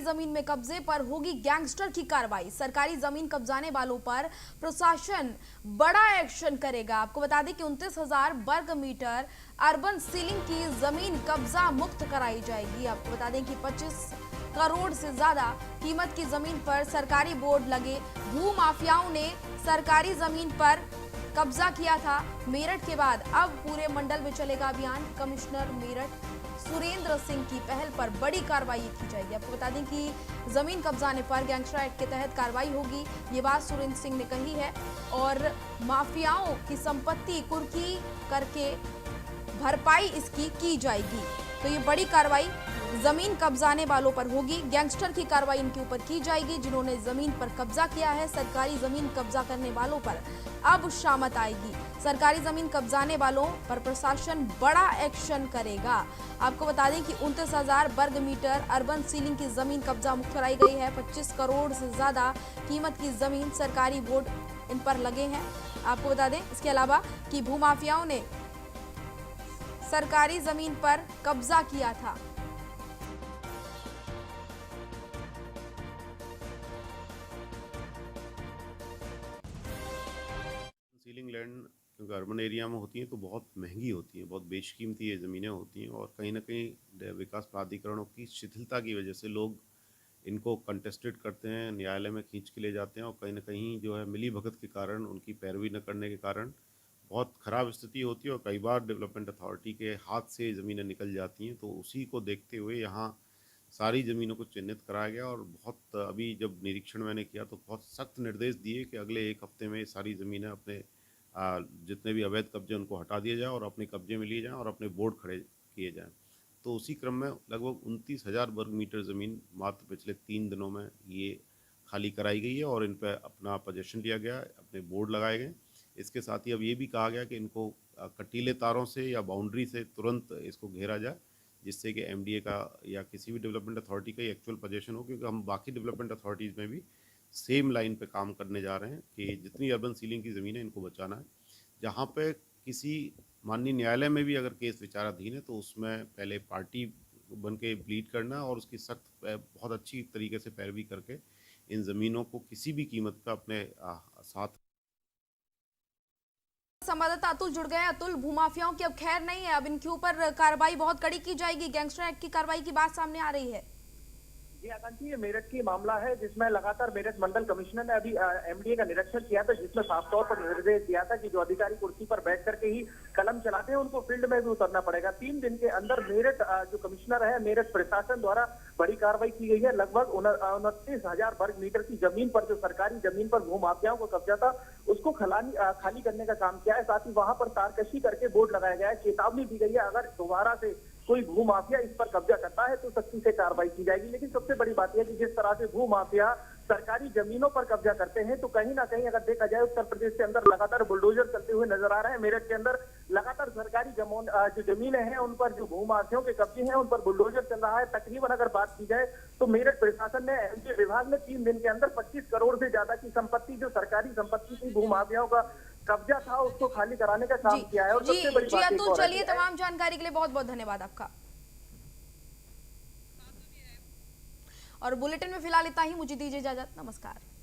जमीन में कब्जे पर होगी गैंगस्टर की कार्रवाई। सरकारी जमीन कब्जाने वालों पर प्रशासन बड़ा एक्शन करेगा। आपको बता दें कि 29,000 वर्ग मीटर अर्बन सीलिंग की जमीन कब्जा मुक्त कराई जाएगी। आपको बता दें कि 25 करोड़ से ज्यादा कीमत की जमीन पर सरकारी बोर्ड लगे। भू माफियाओं ने सरकारी जमीन पर कब्जा किया था। मेरठ के बाद अब पूरे मंडल में चलेगा अभियान। कमिश्नर मेरठ सुरेंद्र सिंह की पहल पर बड़ी कार्रवाई की जाएगी। आपको बता दें कि जमीन कब्जाने पर गैंगस्टर एक्ट के तहत कार्रवाई होगी। ये बात सुरेंद्र सिंह ने कही है और माफियाओं की संपत्ति कुर्की करके भरपाई इसकी की जाएगी। तो ये बड़ी कार्रवाई जमीन कब्जाने वालों पर होगी। गैंगस्टर की कार्रवाई इनके ऊपर की जाएगी जिन्होंने जमीन पर कब्जा किया है। सरकारी जमीन कब्जा करने वालों पर अब शामत आएगी। सरकारी जमीन कब्जाने वालों पर प्रशासन बड़ा एक्शन करेगा। आपको बता दें कि 29,000 वर्ग मीटर अर्बन सीलिंग की जमीन कब्जा मुक्त कराई गई है। 25 करोड़ से ज्यादा कीमत की जमीन सरकारी बोर्ड इन पर लगे हैं। आपको बता दें इसके अलावा कि भूमाफियाओं ने सरकारी जमीन पर कब्जा किया था। सीलिंग लैंड क्योंकि अर्बन एरिया में होती हैं तो बहुत महंगी होती हैं, बहुत बेशकीमती ये ज़मीनें होती हैं और कहीं ना कहीं विकास प्राधिकरणों की शिथिलता की वजह से लोग इनको कंटेस्टेड करते हैं, न्यायालय में खींच के ले जाते हैं और कहीं ना कहीं जो है मिली भगत के कारण, उनकी पैरवी न करने के कारण बहुत ख़राब स्थिति होती है और कई बार डेवलपमेंट अथॉरिटी के हाथ से ज़मीनें निकल जाती हैं। तो उसी को देखते हुए यहाँ सारी ज़मीनों को चिन्हित कराया गया और बहुत अभी जब निरीक्षण मैंने किया तो बहुत सख्त निर्देश दिए कि अगले एक हफ्ते में सारी ज़मीनें अपने जितने भी अवैध कब्जे उनको हटा दिए जाए और अपने कब्जे में लिए जाएँ और अपने बोर्ड खड़े किए जाएँ। तो उसी क्रम में लगभग 29,000 वर्ग मीटर ज़मीन मात्र पिछले 3 दिनों में ये खाली कराई गई है और इन पर अपना पोजेशन लिया गया, अपने बोर्ड लगाए गए। इसके साथ ही अब ये भी कहा गया कि इनको कटीले तारों से या बाउंड्री से तुरंत इसको घेरा जाए, जिससे कि एमडीए का या किसी भी डेवलपमेंट अथॉरिटी का एक्चुअल पोजेशन हो, क्योंकि हम बाकी डेवलपमेंट अथॉरिटीज़ में भी सेम लाइन पे काम करने जा रहे हैं कि जितनी अर्बन सीलिंग की ज़मीन है इनको बचाना है। जहाँ पे किसी माननीय न्यायालय में भी अगर केस विचाराधीन है तो उसमें पहले पार्टी बन के प्लीड करना और उसकी सख्त बहुत अच्छी तरीके से पैरवी करके इन ज़मीनों को किसी भी कीमत पर अपने साथ। संवाददाता अतुल जुड़ गए। अतुल, भूमाफियाओं की अब खैर नहीं है, अब इनके ऊपर कार्रवाई बहुत कड़ी की जाएगी। गैंगस्टर एक्ट की कार्रवाई की बात सामने आ रही है। जी आकांक्षी, ये मेरठ की मामला है जिसमें लगातार मेरठ मंडल कमिश्नर ने अभी एमडीए का निरीक्षण किया था, जिसमें साफ तौर पर निर्देश दिया था कि जो अधिकारी कुर्सी पर बैठ करके ही कलम चलाते हैं उनको फील्ड में भी उतरना पड़ेगा। 3 दिन के अंदर मेरठ जो कमिश्नर है, मेरठ प्रशासन द्वारा बड़ी कार्रवाई की गई है। लगभग 29,000 वर्ग मीटर की जमीन पर, जो सरकारी जमीन पर भूमाफियाओं को कब्जा था, उसको खाली करने का काम किया है। साथ ही वहां पर तारकशी करके बोर्ड लगाया गया है। चेतावनी दी गई है, अगर दोबारा से कोई भूमाफिया इस पर कब्जा करता है तो सख्ती से कार्रवाई की जाएगी। लेकिन सबसे बड़ी बात यह कि जिस तरह से भूमाफिया सरकारी जमीनों पर कब्जा करते हैं तो कहीं ना कहीं अगर देखा जाए उत्तर प्रदेश के अंदर लगातार बुलडोजर चलते हुए नजर आ रहे हैं। मेरठ के अंदर लगातार सरकारी जो जमीनें हैं उन पर जो भूमाफियों के कब्जे हैं उन पर बुलडोजर चल रहा है। तकरीबन अगर बात की जाए तो मेरठ प्रशासन ने, एमडीए विभाग ने 3 दिन के अंदर 25 करोड़ से ज्यादा की संपत्ति, जो सरकारी संपत्ति थी, भूमाफियाओं का कब्जा था, उसको खाली कराने का काम किया है। और सबसे बड़ी बात अतुल, चलिए, तमाम जानकारी के लिए बहुत बहुत धन्यवाद आपका। और बुलेटिन में फिलहाल इतना ही। मुझे दीजिए इजाजत। नमस्कार।